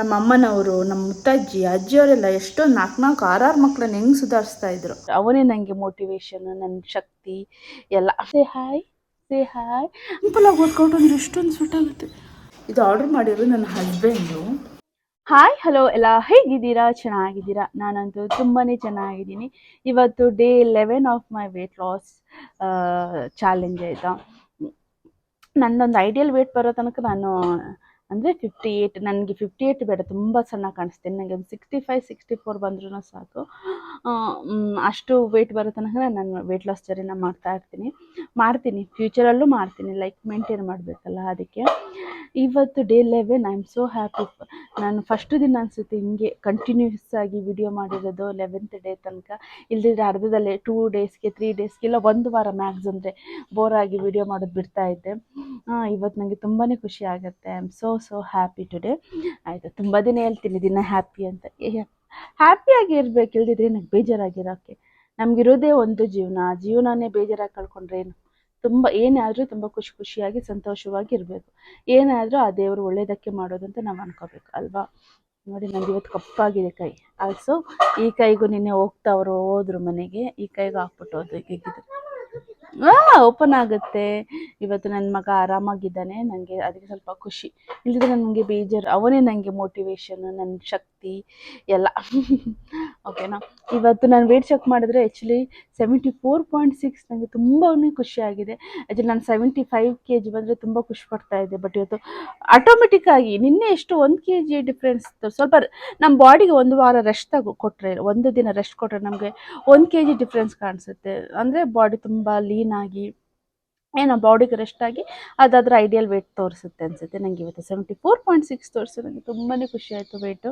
ನಮ್ಮ ಅಮ್ಮನವರು, ನಮ್ಮ ಮುತ್ತಜ್ಜಿ, ಅಜ್ಜಿಯವರೆಲ್ಲ ಎಷ್ಟೋ 4 ಮಕ್ಕಳನ್ನ ಹೆಂಗೆ ಸುಧಾರಿಸ್ತಾ ಇದ್ರು. ಅವನೇ ನನಗೆ ಮೋಟಿವೇಶನ್, ನನ್ನ ಶಕ್ತಿ ಎಲ್ಲ. ಸೇ ಹಾಯ್ ಸಿಂಪಲ್ ಆಗಿ ವರ್ಕೌಟ್ ಅಂದ್ರೆ ಎಷ್ಟೊಂದು ಸೂಟ್ ಆಗುತ್ತೆ. ಇದು ಆರ್ಡರ್ ಮಾಡಿರೋದು ನನ್ನ ಹಸ್ಬೆಂಡು. ಹಾಯ್ ಹಲೋ ಎಲ್ಲ ಹೇಗಿದ್ದೀರಾ? ಚೆನ್ನಾಗಿದ್ದೀರಾ? ನಾನಂತೂ ತುಂಬಾ ಚೆನ್ನಾಗಿದ್ದೀನಿ. ಇವತ್ತು day 11 of my weight loss challenge ಆಯಿತಾ. ನನ್ನೊಂದು ಐಡಿಯಲ್ ವೇಟ್ ಬರೋ ತನಕ ನಾನು ಅಂದರೆ 58, ನನಗೆ 58 ಬೇಡ, ತುಂಬ ಸಣ್ಣ ಕಾಣಿಸ್ತೀನಿ. ನನಗೆ ಒಂದು 65-64 ಬಂದ್ರೂ ಸಾಕು. ಅಷ್ಟು ವೆಯ್ಟ್ ಬರೋ ತನಕ ನಾನು ವೆಯ್ಟ್ ಲಾಸ್ ಜರ್ನಿನ ಮಾಡ್ತೀನಿ ಫ್ಯೂಚರಲ್ಲೂ ಮಾಡ್ತೀನಿ, ಲೈಕ್ ಮೇಂಟೈನ್ ಮಾಡಬೇಕಲ್ಲ. ಅದಕ್ಕೆ ಇವತ್ತು day 11. I am so happy. ನಾನು ಫಸ್ಟ್ ದಿನ ಅನಿಸುತ್ತೆ ಹಿಂಗೆ ಕಂಟಿನ್ಯೂಸ್ ಆಗಿ ವಿಡಿಯೋ ಮಾಡಿರೋದು 11th ಡೇ ತನಕ. ಇಲ್ದಿದ್ರೆ ಅರ್ಧದಲ್ಲೇ 2 ಡೇಸ್ಗೆ 3 ಡೇಸ್ಗೆಲ್ಲ 1 ವಾರ ಮ್ಯಾಕ್ಸ್ ಅಂದರೆ ಬೋರಾಗಿ ವಿಡಿಯೋ ಮಾಡೋದು ಬಿಡ್ತಾ ಇದ್ದೆ. ಇವತ್ತು ನನಗೆ ತುಂಬಾ ಖುಷಿ ಆಗುತ್ತೆ. I am so happy today. ಆಯಿತು, ತುಂಬ ದಿನ ಹೇಳ್ತೀನಿ ದಿನ ಹ್ಯಾಪಿ ಅಂತ. ಹ್ಯಾಪಿಯಾಗಿ ಇರಬೇಕು, ಇಲ್ದಿದ್ರೆ ನನಗೆ ಬೇಜಾರಾಗಿರೋಕ್ಕೆ. ನಮಗಿರೋದೇ ಒಂದು ಜೀವನನೇ ಬೇಜಾರಾಗಿ ಕಳ್ಕೊಂಡ್ರೆ ಏನು? ಏನೇ ಆದರೂ ತುಂಬ ಖುಷಿಯಾಗಿ ಸಂತೋಷವಾಗಿ ಇರಬೇಕು. ಏನಾದರೂ ಆ ದೇವರು ಒಳ್ಳೇದಕ್ಕೆ ಮಾಡೋದು ಅಂತ ನಾವು ಅನ್ಕೋಬೇಕು ಅಲ್ವಾ. ನೋಡಿ, ನಂದು ಇವತ್ತು ಕಪ್ಪಾಗಿದೆ ಕೈ. ಆಲ್ಸೋ ಈ ಕೈಗೂ ನಿನ್ನೆ ಹೋದ್ರು ಮನೆಗೆ, ಈ ಕೈಗೂ ಹಾಕ್ಬಿಟ್ಟು ಹೋದ್ರು. ಹೀಗಿದ್ರೆ ಓಪನ್ ಆಗುತ್ತೆ. ಇವತ್ತು ನನ್ನ ಮಗ ಆರಾಮಾಗಿದ್ದಾನೆ, ನನಗೆ ಅದಕ್ಕೆ ಸ್ವಲ್ಪ ಖುಷಿ. ಇಲ್ಲದಿದ್ರೆ ನನಗೆ ಬೇಜಾರು. ಅವನೇ ನನಗೆ ಮೋಟಿವೇಶನ್, ನನ್ನ ಶಕ್ತಿ ಎಲ್ಲ. ಓಕೆನಾ. ಇವತ್ತು ನಾನು ವೇಟ್ ಚೆಕ್ ಮಾಡಿದ್ರೆ ಆ್ಯಕ್ಚುಲಿ 74.6. ನನಗೆ ತುಂಬಾ ಖುಷಿಯಾಗಿದೆ. ಆ್ಯಕ್ಚುಲಿ ನಾನು 75 kg ಬಂದರೆ ತುಂಬ ಖುಷಿ ಪಡ್ತಾ ಇದ್ದೆ. ಬಟ್ ಇವತ್ತು ಆಟೋಮೆಟಿಕ್ಕಾಗಿ ನಿನ್ನೆ ಎಷ್ಟು 1 kg ಡಿಫ್ರೆನ್ಸ್. ಸ್ವಲ್ಪ ನಮ್ಮ ಬಾಡಿಗೆ 1 ವಾರ ರೆಸ್ಟ್ ಕೊಟ್ಟರೆ, 1 ದಿನ ರೆಸ್ಟ್ ಕೊಟ್ಟರೆ ನಮಗೆ 1 kg ಡಿಫ್ರೆನ್ಸ್ ಕಾಣಿಸುತ್ತೆ. ಅಂದರೆ ಬಾಡಿ ತುಂಬ ಲೀನಾಗಿ ಏನೋ ಬಾಡಿಗೆ ರೆಸ್ಟ್ ಆಗಿ ಅದಾದರೆ ಐಡಿಯಲ್ ವೇಟ್ ತೋರಿಸುತ್ತೆ ಅನಿಸುತ್ತೆ. ನನಗೆ ಇವತ್ತು 74.6 ತೋರಿಸು. ನನಗೆ ತುಂಬಾ ಖುಷಿ ಆಯಿತು ವೇಟು.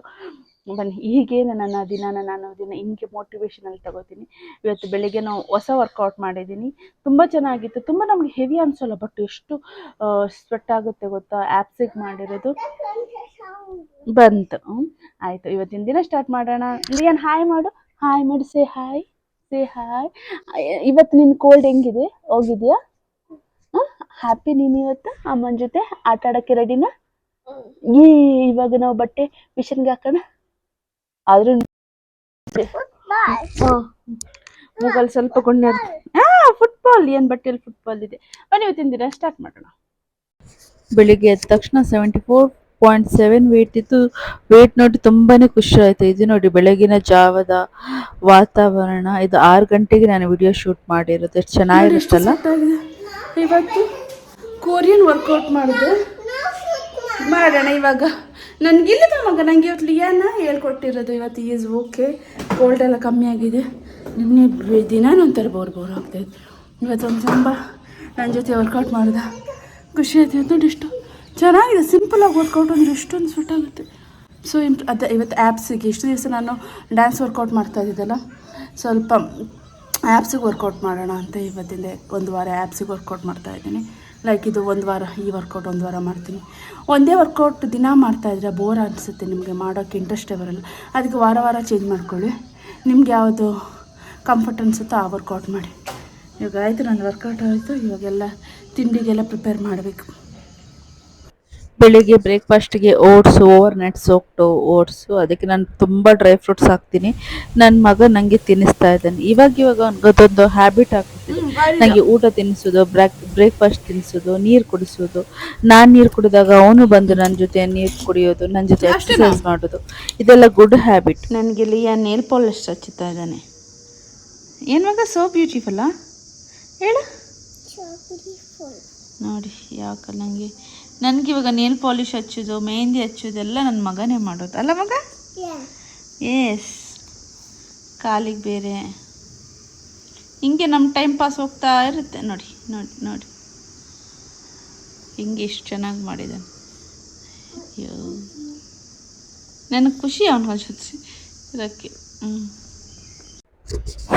ಬನ್ನಿ, ಹೀಗೆ ನಾನು ದಿನ ಹಿಂಗೆ ಮೋಟಿವೇಶನಲ್ಲಿ ತಗೋತೀನಿ. ಇವತ್ತು ಬೆಳಿಗ್ಗೆ ನಾವು ಹೊಸ ವರ್ಕೌಟ್ ಮಾಡಿದ್ದೀನಿ, ತುಂಬ ಚೆನ್ನಾಗಿತ್ತು. ತುಂಬ ನಮಗೆ ಹೆವಿ ಅನಿಸೋಲ್ಲ, ಬಟ್ ಎಷ್ಟು ಸ್ವೆಟ್ ಆಗುತ್ತೆ ಗೊತ್ತಾ. ಆ್ಯಪ್ಸಿಗೆ ಮಾಡಿರೋದು ಬಂತು. ಆಯಿತು, ಇವತ್ತಿನ ದಿನ ಸ್ಟಾರ್ಟ್ ಮಾಡೋಣ. ಲಿಯನ್ ಹಾಯ್ ಮಾಡು, ಸೇ ಹಾಯ್. ಇವತ್ತು ನಿನ್ನ ಕೋಲ್ಡ್ ಹೆಂಗಿದೆ? ಹೋಗಿದೆಯಾ? ಹ್ಯಾಪಿ ನೀನು ಇವತ್ತು ಅಮ್ಮನ ಜೊತೆ ಆಟ ಆಡೋಕ್ಕೆ ರೆಡಿನಾ? ಇವಾಗ ನಾವು ಬಟ್ಟೆ ಮಿಷನ್ಗೆ ಹಾಕೋಣ. ಆದರೂ ಮೂಗಲ್ಲಿ ಸ್ವಲ್ಪ ಗುಂಡೆ. ಫುಟ್ಬಾಲ್ ಏನು ಬಟ್ಟೆಯಲ್ಲಿ ಫುಟ್ಬಾಲ್ ಇದೆ. ಬನ್ನಿ, ಇವತ್ತಿನ ದಿನ ಸ್ಟಾರ್ಟ್ ಮಾಡೋಣ. ಬೆಳಿಗ್ಗೆ ಎದ್ದ ತಕ್ಷಣ 74.7 ವೇಟ್ ಇತ್ತು. ವೇಟ್ ನೋಡಿ ತುಂಬಾ ಖುಷಿ ಆಯಿತು. ಇದು ನೋಡಿ ಬೆಳಗಿನ ಜಾವದ ವಾತಾವರಣ. ಇದು 6 ಗಂಟೆಗೆ ನಾನು ವಿಡಿಯೋ ಶೂಟ್ ಮಾಡಿರೋದು. ಎಷ್ಟು ಚೆನ್ನಾಗಿರುತ್ತಲ್ಲ. ಇವತ್ತು ಕೊರಿಯನ್ ವರ್ಕೌಟ್ ಮಾಡೋಣ ಇವಾಗ. ನನಗಿಲ್ಲದ ಮಗ, ನನಗೆ ಇವತ್ತು ಲಿಯಾನ ಹೇಳ್ಕೊಟ್ಟಿರೋದು. ಇವತ್ತು ಈಸ್ ಓಕೆ, ಕೋಲ್ಡ್ ಎಲ್ಲ ಕಮ್ಮಿ ಆಗಿದೆ. ನಿನ್ನೆ ದಿನಾನು ಒಂಥರ ಬೋರ್ ಆಗ್ತಾಯಿತ್ತು. ಇವತ್ತು ಒಂದು ತುಂಬ ನನ್ನ ಜೊತೆ ವರ್ಕೌಟ್ ಮಾಡಿದ ಖುಷಿ ಆಯ್ತು. ಇವತ್ತು ನೋಡಿ ಎಷ್ಟು ಚೆನ್ನಾಗಿದೆ. ಸಿಂಪಲಾಗಿ ವರ್ಕೌಟ್ ಅಂದರೆ ಎಷ್ಟೊಂದು ಸೂಟ್ ಆಗುತ್ತೆ. ಸೊ ಅದೇ ಇವತ್ತು ಆ್ಯಪ್ಸಿಗೆ ಇಷ್ಟು ದಿವಸ ನಾನು ಡ್ಯಾನ್ಸ್ ವರ್ಕೌಟ್ ಮಾಡ್ತಾಯಿದ್ದಲ್ಲ, ಸ್ವಲ್ಪ ಆ್ಯಪ್ಸಿಗೆ ವರ್ಕೌಟ್ ಮಾಡೋಣ ಅಂತ ಇವತ್ತಿಂದ 1 ವಾರ ಆ್ಯಪ್ಸಿಗೆ ವರ್ಕೌಟ್ ಮಾಡ್ತಾಯಿದ್ದೀನಿ. ಲೈಕ್ ಇದು 1 ವಾರ ಈ ವರ್ಕೌಟ್ 1 ವಾರ ಮಾಡ್ತೀನಿ. ಒಂದೇ ವರ್ಕೌಟ್ ದಿನ ಮಾಡ್ತಾಯಿದ್ರೆ ಬೋರ್ ಅನಿಸುತ್ತೆ, ನಿಮಗೆ ಮಾಡೋಕ್ಕೆ ಇಂಟ್ರೆಸ್ಟೇ ಬರೋಲ್ಲ. ಅದಕ್ಕೆ ವಾರ ಚೇಂಜ್ ಮಾಡ್ಕೊಳ್ಳಿ. ನಿಮ್ಗೆ ಯಾವುದು ಕಂಫರ್ಟ್ ಅನಿಸುತ್ತೋ ಆ ವರ್ಕೌಟ್ ಮಾಡಿ. ಇವಾಗ ಆಯಿತು, ನನ್ನ ವರ್ಕೌಟ್ ಆಯಿತು. ಇವಾಗೆಲ್ಲ ತಿಂಡಿಗೆಲ್ಲ ಪ್ರಿಪೇರ್ ಮಾಡಬೇಕು. ಬೆಳಿಗ್ಗೆ ಬ್ರೇಕ್ಫಾಸ್ಟಿಗೆ ಓವರ್ನೈಟ್ ಸೋಕ್ಟು ಓಟ್ಸು. ಅದಕ್ಕೆ ನಾನು ತುಂಬ ಡ್ರೈ ಫ್ರೂಟ್ಸ್ ಹಾಕ್ತೀನಿ. ನನ್ನ ಮಗ ನನಗೆ ತಿನ್ನಿಸ್ತಾ ಇದ್ದಾನೆ. ಇವಾಗ ಅದೊಂದು ಹ್ಯಾಬಿಟ್ ಆಗ್ಬಿಟ್ಟಿದೆ. ನನಗೆ ಊಟ ತಿನ್ನಿಸೋದು, ಬ್ರೇಕ್ಫಾಸ್ಟ್ ತಿನ್ನಿಸೋದು, ನೀರು ಕುಡಿಸೋದು. ನಾನು ನೀರು ಕುಡಿದಾಗ ಅವನು ಬಂದು ನನ್ನ ಜೊತೆ ನೀರು ಕುಡಿಯೋದು, ನನ್ನ ಜೊತೆ ಎಕ್ಸಸೈಸ್ ಮಾಡೋದು, ಇದೆಲ್ಲ ಗುಡ್ ಹ್ಯಾಬಿಟ್. ನನಗೆ ಲಿಯಾ ನೇಲ್ ಪಾಲಿಶ್ ಹಚ್ಚುತ್ತಾ ಇದ್ದಾನೆ. ಏನು ಮಗ, ಸೋ ಬ್ಯೂಟಿಫುಲ್ಲಾ ಹೇಳು. ನೋಡಿ ಯಾಕೆ ನನಗೆ ಇವಾಗ ನೇಲ್ ಪಾಲಿಶ್ ಹಚ್ಚೋದು, ಮೆಹಂದಿ ಹಚ್ಚೋದೆಲ್ಲ ನನ್ನ ಮಗನೇ ಮಾಡೋದು ಅಲ್ಲ ಮಗ? ಎಸ್. ಕಾಲಿಗೆ ಬೇರೆ ಹಿಂಗೆ ನಮ್ಮ ಟೈಮ್ ಪಾಸ್ ಹೋಗ್ತಾ ಇರುತ್ತೆ. ನೋಡಿ ಹಿಂಗೆ ಎಷ್ಟು ಚೆನ್ನಾಗಿ ಮಾಡಿದ್ದಾನೆ. ಅಯ್ಯೋ, ನನಗೆ ಖುಷಿ ಅವನಿಗೆ ಜೊತೆ ಇದಕ್ಕೆ.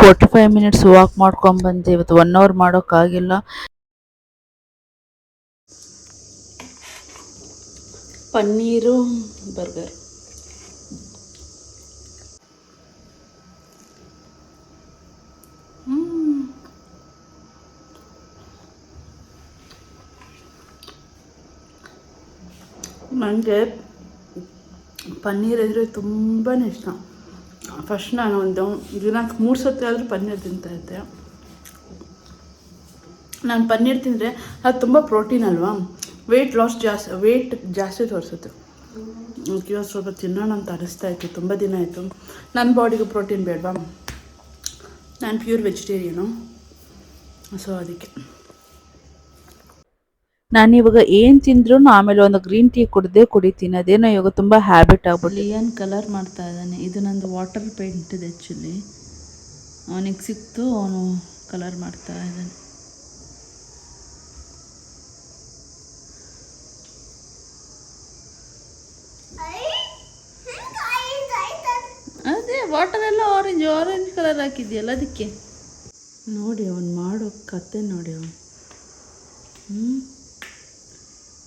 45 ಮಿನಿಟ್ಸ್ ವಾಕ್ ಮಾಡ್ಕೊಂಡ್ಬಂದೆ. ಇವತ್ತು 1 ಅವರ್ ಮಾಡೋಕ್ಕಾಗಿಲ್ಲ. ಪನ್ನೀರು ಬರ್ಗರ್. ನನಗೆ ಪನ್ನೀರ್ ಅಂದರೆ ತುಂಬಾ ಇಷ್ಟ. ಫಸ್ಟ್ ನಾನು ಒಂದು ದಿನಕ್ಕೆ 3 ಸತಿ ಆದರೂ ಪನ್ನೀರ್ ತಿಂತಾಯಿದ್ದೆ. ನಾನು ಪನ್ನೀರ್ ತಿಂದರೆ ಅದು ತುಂಬ ಪ್ರೋಟೀನ್ ಅಲ್ವಾ, ವೆಯ್ಟ್ ಜಾಸ್ತಿ ತೋರಿಸುತ್ತೆ. ಇವತ್ತು ಸ್ವಲ್ಪ ತಿನ್ನೋಣ ಅಂತ ಅನಿಸ್ತಾ ಇತ್ತು, ತುಂಬ ದಿನ ಆಯಿತು. ನನ್ನ ಬಾಡಿಗೆ ಪ್ರೋಟೀನ್ ಬೇಡವಾ, ನಾನು ಪ್ಯೂರ್ ವೆಜಿಟೇರಿಯನು, ಸೊ ಅದಕ್ಕೆ ನಾನಿವಾಗ ಏನು ತಿಂದ್ರೂ ಆಮೇಲೆ ಒಂದು ಗ್ರೀನ್ ಟೀ ಕುಡಿತೀನಿ. ಅದೇನೋ ಇವಾಗ ತುಂಬ ಹ್ಯಾಬಿಟ್ ಆಗ್ಬಿಟ್ಟು. ಏನು ಕಲರ್ ಮಾಡ್ತಾ ಇದ್ದಾನೆ. ಇದು ನಂದು ವಾಟರ್ ಪೇಂಟ್ ಇದೆ ಆ್ಯಕ್ಚುಲಿ, ಅವನಿಗೆ ಸಿಕ್ತು, ಅವನು ಕಲರ್ ಮಾಡ್ತಾ ಇದ್ದಾನೆ. ಅದೇ ವಾಟರ್ ಎಲ್ಲ ಆರೆಂಜ್ ಕಲರ್ ಹಾಕಿದ್ಯಲ್ಲ ಅದಕ್ಕೆ. ನೋಡಿ ಅವನು ಮಾಡೋ ಕತೆ ನೋಡಿ, ಅವನು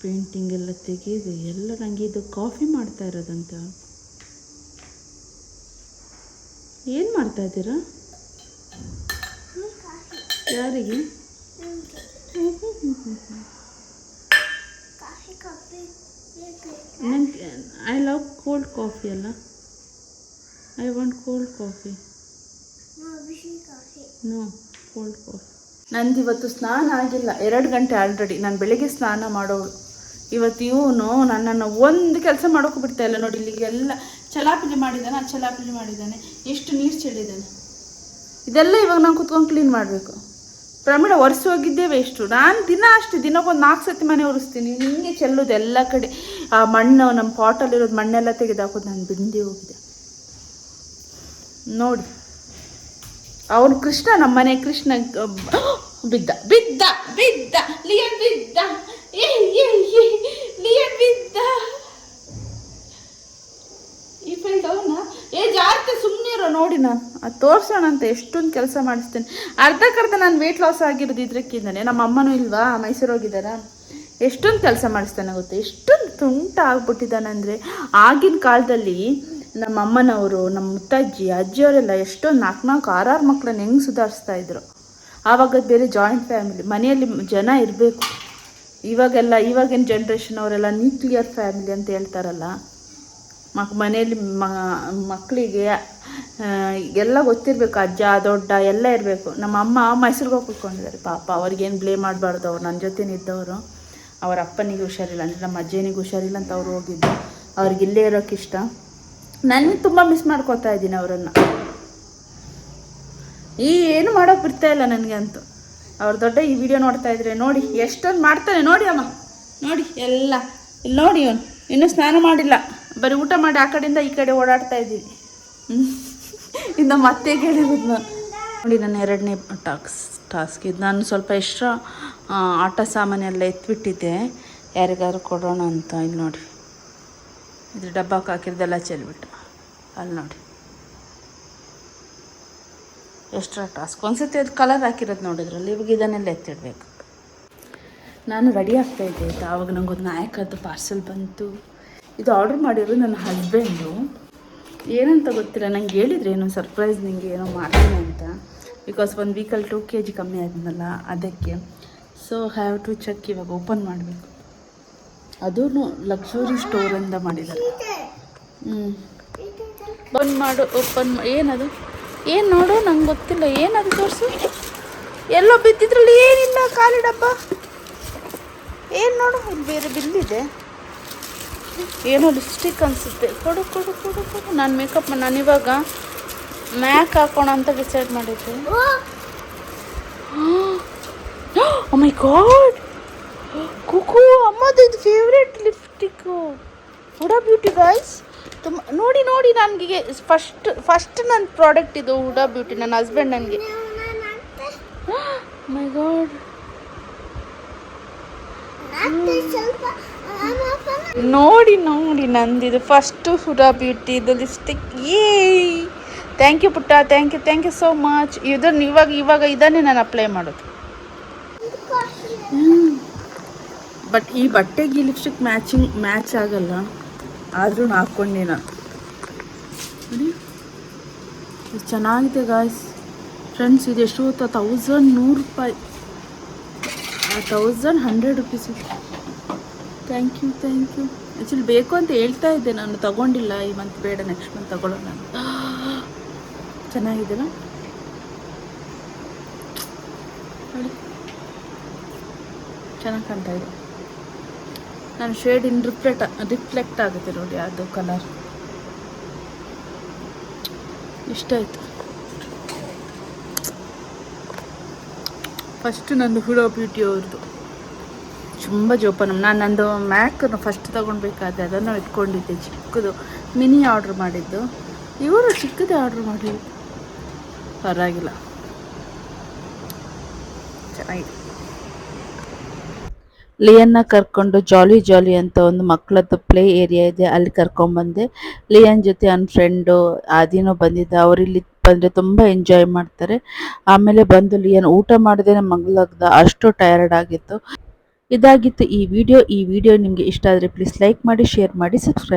ಪೇಂಟಿಂಗ್ ಎಲ್ಲ ತೆಗೆದು ಎಲ್ಲ ನನಗೆ ಇದು ಕಾಫಿ ಮಾಡ್ತಾ ಇರೋದಂತೆ. ಏನು ಮಾಡ್ತಾ ಇದ್ದೀರಾ? ಯಾರಿಗೆ? ನನಗೆ ಐ ಲವ್ ಕೋಲ್ಡ್ ಕಾಫಿ ಅಲ್ಲ, I want cold coffee. No, cold coffee. ನಂದು ಇವತ್ತು ಸ್ನಾನ ಆಗಿಲ್ಲ, 2 ಗಂಟೆ ಆಲ್ರೆಡಿ. ನಾನು ಬೆಳಿಗ್ಗೆ ಸ್ನಾನ ಮಾಡೋಳು. ಇವತ್ತು ಇವನು ನನ್ನನ್ನು ಒಂದು ಕೆಲಸ ಮಾಡೋಕ್ಕೂ ಬಿಡ್ತಾ ಇಲ್ಲ. ನೋಡಿ, ಇಲ್ಲಿಗೆಲ್ಲ ಚಲಾಪಿಲಿ ಮಾಡಿದ್ದಾನೆ, ಆ ಚಲಾಪಿಲಿ ಮಾಡಿದ್ದಾನೆ, ಎಷ್ಟು ನೀರು ಚೆಲ್ಲಿದ್ದಾನೆ. ಇದೆಲ್ಲ ಇವಾಗ ನಾನು ಕುತ್ಕೊಂಡು ಕ್ಲೀನ್ ಮಾಡಬೇಕು. ಪ್ರಮಿಳ ಒರೆಸಿ ಹೋಗಿದ್ದೇ ವೇಸ್ಟು. ನಾನು ದಿನಕ್ಕೊಂದು 4 ಸತಿ ಮನೆ ಒರೆಸ್ತೀನಿ. ಹಿಂಗೆ ಚೆಲ್ಲೋದು ಎಲ್ಲ ಕಡೆ. ಆ ಮಣ್ಣು, ನಮ್ಮ ಪಾಟಲ್ಲಿರೋದು ಮಣ್ಣೆಲ್ಲ ತೆಗೆದಾಕೋದು ನಾನು ಬಿಂದಿ ಹೋಗಿದೆ. ನೋಡಿ, ಅವನು ಕೃಷ್ಣ, ನಮ್ಮ ಮನೆ ಕೃಷ್ಣ ಬಿದ್ದ ಬಿದ್ದ ಬಿದ್ದ ಲಿಯನ್ ಬಿದ್ದ, ಲಿಯನ್ ಬಿದ್ದ. ಈ ಫೀಲ್ಡ್ ಅವನ ಜಾಸ್ತಿ ಸುಮ್ಮನೆ ಇರೋ. ನೋಡಿ, ನಾನು ಅದು ತೋರಿಸೋಣ ಅಂತ ಎಷ್ಟೊಂದು ಕೆಲಸ ಮಾಡಿಸ್ತೇನೆ. ಅರ್ಧಕ್ಕರ್ಧ ನಾನು ವೆಯ್ಟ್ ಲಾಸ್ ಆಗಿರೋದು ಇದಕ್ಕಿಂತಾನೆ. ನಮ್ಮ ಅಮ್ಮನೂ ಇಲ್ವಾ, ಮೈಸೂರು ಹೋಗಿದ್ದಾರ. ಎಷ್ಟೊಂದು ಕೆಲಸ ಮಾಡಿಸ್ತಾನೆ ಗೊತ್ತಾ, ಎಷ್ಟೊಂದು ತುಂಟ ಆಗ್ಬಿಟ್ಟಿದ್ದಾನೆ ಅಂದರೆ. ಆಗಿನ ಕಾಲದಲ್ಲಿ ನಮ್ಮ ಅಮ್ಮನವರು, ನಮ್ಮ ಮುತ್ತಜ್ಜಿ ಅಜ್ಜಿಯವರೆಲ್ಲ ಎಷ್ಟೊಂದು 4-6 ಮಕ್ಕಳನ್ನ ಹೆಂಗೆ ಸುಧಾರಿಸ್ತಾ ಇದ್ರು. ಆವಾಗ ಬೇರೆ ಜಾಯಿಂಟ್ ಫ್ಯಾಮಿಲಿ, ಮನೆಯಲ್ಲಿ ಜನ ಇರಬೇಕು. ಇವಾಗಿನ ಜನ್ರೇಷನ್ ಅವರೆಲ್ಲ ನ್ಯೂಕ್ಲಿಯರ್ ಫ್ಯಾಮಿಲಿ ಅಂತ ಹೇಳ್ತಾರಲ್ಲ. ಮನೆಯಲ್ಲಿ ಮಕ್ಕಳಿಗೆ ಎಲ್ಲ ಗೊತ್ತಿರಬೇಕು, ಅಜ್ಜ ದೊಡ್ಡ ಎಲ್ಲ ಇರಬೇಕು. ನಮ್ಮ ಅಮ್ಮ ಮೈಸೂರಿಗೆ ಹೋಗಿ ಕೂತ್ಕೊಂಡಿದ್ದಾರೆ. ಪಾಪ ಅವ್ರಿಗೇನು ಬ್ಲೇಮ್ ಮಾಡಬಾರ್ದು, ಅವ್ರು ನನ್ನ ಜೊತೆ ಇದ್ದವರು. ಅವ್ರ ಅಪ್ಪನಿಗೆ ಹುಷಾರಿಲ್ಲ ಅಂದರೆ, ನಮ್ಮ ಅಜ್ಜನಿಗೆ ಹುಷಾರಿಲ್ಲ ಅಂತ ಅವ್ರು ಹೋಗಿದ್ದು. ಅವ್ರಿಗೆ ಇಲ್ಲೇ ಇರೋಕ್ಕೆ ಇಷ್ಟ. ನನಗೆ ತುಂಬ ಮಿಸ್ ಮಾಡ್ಕೊತಾ ಇದ್ದೀನಿ ಅವರನ್ನು. ಏನು ಮಾಡೋಕೆ ಬಿಡ್ತಾ ಇಲ್ಲ ನನಗೆ ಅಂತೂ. ಅವ್ರ ದೊಡ್ಡ ಈ ವಿಡಿಯೋ ನೋಡ್ತಾ ಇದ್ರೆ ನೋಡಿ ಎಷ್ಟೊಂದು ಮಾಡ್ತಾನೆ. ನೋಡಿ ಅಮ್ಮ, ನೋಡಿ ಎಲ್ಲ ಇಲ್ಲಿ ನೋಡಿ. ಇವನು ಇನ್ನೂ ಸ್ನಾನ ಮಾಡಿಲ್ಲ, ಬರೀ ಊಟ ಮಾಡಿ ಆ ಕಡೆಯಿಂದ ಈ ಕಡೆ ಓಡಾಡ್ತಾ ಇದ್ದೀವಿ. ಇನ್ನು ಮತ್ತೆ ಕೇಳಿರೋದು ನಾನು. ನೋಡಿ, ನನ್ನ 2ನೇ ಟಾಸ್ಕ್ ಇದು. ನಾನು ಸ್ವಲ್ಪ ಎಕ್ಸ್ಟ್ರಾ ಆಟ ಸಾಮಾನೆಲ್ಲ ಎತ್ಬಿಟ್ಟಿದ್ದೆ, ಯಾರಿಗಾದ್ರು ಕೊಡೋಣ ಅಂತ. ಇಲ್ಲಿ ನೋಡಿ, ಇದು ಡಬ್ಬಕ್ಕೆ ಹಾಕಿರೋದೆಲ್ಲ ಚೆಲ್ಬಿಟ್ಟು. ಅಲ್ಲಿ ನೋಡಿ ಎಕ್ಸ್ಟ್ರಾ ಟಾಸ್ಕ್. ಒಂದ್ಸತಿ ಅದು ಕಲರ್ ಹಾಕಿರೋದು ನೋಡಿದ್ರಲ್ಲಿ. ಇವಾಗ ಇದನ್ನೆಲ್ಲ ಎತ್ತಿಡಬೇಕು. ನಾನು ರೆಡಿ ಆಗ್ತಾಯಿದ್ದೆ ಆಯಿತಾ. ಆವಾಗ ನಂಗೊಂದು ನಾಯಕದ್ದು ಪಾರ್ಸೆಲ್ ಬಂತು. ಇದು ಆರ್ಡ್ರ್ ಮಾಡಿರೋದು ನನ್ನ ಹಸ್ಬೆಂಡು. ಏನಂತ ಗೊತ್ತಿಲ್ಲ, ನಂಗೆ ಹೇಳಿದ್ರೆ ಏನೋ ಸರ್ಪ್ರೈಸ್, ನಿಂಗೆ ಏನೋ ಮಾಡ್ತೀನಿ ಅಂತ. ಬಿಕಾಸ್ 1 ವೀಕಲ್ಲಿ 2 kg ಕಮ್ಮಿ ಆದ್ನಲ್ಲ, ಅದಕ್ಕೆ. So have to check. ಇವಾಗ ಓಪನ್ ಮಾಡಬೇಕು. ಅದೂ ಲಕ್ಸುರಿ ಸ್ಟೋರಿಂದ ಮಾಡಿದ್ದಾರೆ. ಓಪನ್ ಮಾಡು. ಏನದು? ಏನು ನೋಡು, ನಂಗೆ ಗೊತ್ತಿಲ್ಲ. ಏನದು ತೋರಿಸು. ಎಲ್ಲೋ ಬಿದ್ದಿದ್ರಲ್ಲಿ ಏನಿಲ್ಲ, ಖಾಲಿ ಡಬ್ಬ. ಏನು ನೋಡು, ಇಲ್ಲಿ ಬೇರೆ ಬಿಲ್ಲಿದೆ. ಏನೋ ಲಿಪ್ಸ್ಟಿಕ್ ಅನಿಸುತ್ತೆ. ಕೊಡು ಕೊಡು ಕೊಡು ಕೊಡು. ನಾನು ಮೇಕಪ್ ನಾನಿವಾಗ ಮ್ಯಾಕ್ ಹಾಕೋಣ ಅಂತ ಡಿಸೈಡ್ ಮಾಡಿದ್ದೆ. ಓ ಮೈ ಗಾಡ್, ಕುಕು ಅಮ್ಮದು ಇದು favourite lipstick. HUDA beauty guys. ತುಂಬ ನೋಡಿ ನೋಡಿ, ನನಗೆ ಫಸ್ಟ್ ನನ್ನ ಪ್ರಾಡಕ್ಟ್ ಇದು, ಹುಡಾ ಬ್ಯೂಟಿ. ನನ್ನ ಹಸ್ಬೆಂಡ್ ನನಗೆ. ಮೈ ಗಾಡ್, ನೋಡಿ ನೋಡಿ, ನಂದಿದು ಫಸ್ಟು ಹುಡಾ ಬ್ಯೂಟಿ ಇದು ಲಿಪ್ಸ್ಟಿಕ್. ಥ್ಯಾಂಕ್ ಯು ಪುಟ್ಟ, ಥ್ಯಾಂಕ್ ಯು ಸೋ ಮಚ್. ಇದನ್ನು ಇವಾಗ ಇದನ್ನೇ ನಾನು ಅಪ್ಲೈ ಮಾಡೋದು. ಬಟ್ ಈ ಬಟ್ಟೆಗೆ ಈ ಲಿಪ್ಸ್ಟಿಕ್ ಮ್ಯಾಚ್ ಆಗಲ್ಲ, ಆದರೂ ಹಾಕ್ಕೊಂಡೆ ನಾನು. ನೋಡಿ, ಇದು ಚೆನ್ನಾಗಿದೆ ಗಾಯ್ಸ್. ಫ್ರೆಂಡ್ಸ್, ಇದು ಎಷ್ಟು ಗೊತ್ತಾ? 1100 ರೂಪಾಯಿ. 1100 ರೂಪೀಸ್. Thank you. ಆ್ಯಕ್ಚುಲಿ ಬೇಕು ಅಂತ ಹೇಳ್ತಾ ಇದ್ದೆ ನಾನು, ತಗೊಂಡಿಲ್ಲ ಈ ಮಂತ್, ಬೇಡ ನೆಕ್ಸ್ಟ್ ಮಂತ್ ತಗೊಳ್ಳೋಣ ಅಂತ. ಚೆನ್ನಾಗಿದೆಯಲ್ಲ ನೋಡಿ, ಚೆನ್ನಾಗಿ ಕಾಣ್ತಾ ಇದೆ. ನಾನು ಶೇಡ್ ಇನ್ ರಿಫ್ಲೆಕ್ಟ್ ಆಗುತ್ತೆ ನೋಡಿ ಅದು ಕಲರ್. ಇಷ್ಟ ಆಯಿತು. ಫಸ್ಟ್ ನಂದು ಹುಡೋ ಬ್ಯೂಟಿ ಅವ್ರದ್ದು ತುಂಬ ಜೋಪಾನ. ನಾನು ನಂದು ಮ್ಯಾಕನ್ನು ಫಸ್ಟ್ ತೊಗೊಳ್ಬೇಕಾದ್ರೆ ಅದನ್ನು ಇಟ್ಕೊಂಡಿದ್ದೆ, ಚಿಕ್ಕದು ಮಿನಿ ಆರ್ಡ್ರ್ ಮಾಡಿದ್ದು. ಇವರು ಚಿಕ್ಕದೇ ಆರ್ಡ್ರ್ ಮಾಡಿದ್ದು, ಪರವಾಗಿಲ್ಲ, ಚೆನ್ನಾಗಿದೆ. ಲಿಯನ್ನ ಕರ್ಕೊಂಡು ಜಾಲಿ ಜಾಲಿ ಅಂತ ಒಂದು ಮಕ್ಕಳದ್ದು ಪ್ಲೇ ಏರಿಯಾ ಇದೆ, ಅಲ್ಲಿ ಕರ್ಕೊಂಡ್ಬಂದೆ. ಲಿಯನ್ ಜೊತೆ ನನ್ನ ಫ್ರೆಂಡು ಆದಿನೂ ಬಂದಿದ್ದ. ಅವರಿಲ್ಲಿ ಬಂದರೆ ತುಂಬ ಎಂಜಾಯ್ ಮಾಡ್ತಾರೆ. ಆಮೇಲೆ ಬಂದು ಲಿಯನ್ ಊಟ ಮಾಡದೇನೆ ಮಗ್ಲಾಗ್ದ, ಅಷ್ಟು ಟಯರ್ಡ್ ಆಗಿತ್ತು. ಇದಾಗಿತ್ತು ಈ ವಿಡಿಯೋ ನಿಮಗೆ ಇಷ್ಟ ಆದರೆ ಪ್ಲೀಸ್ ಲೈಕ್ ಮಾಡಿ, ಶೇರ್ ಮಾಡಿ, ಸಬ್ಸ್ಕ್ರೈಬ್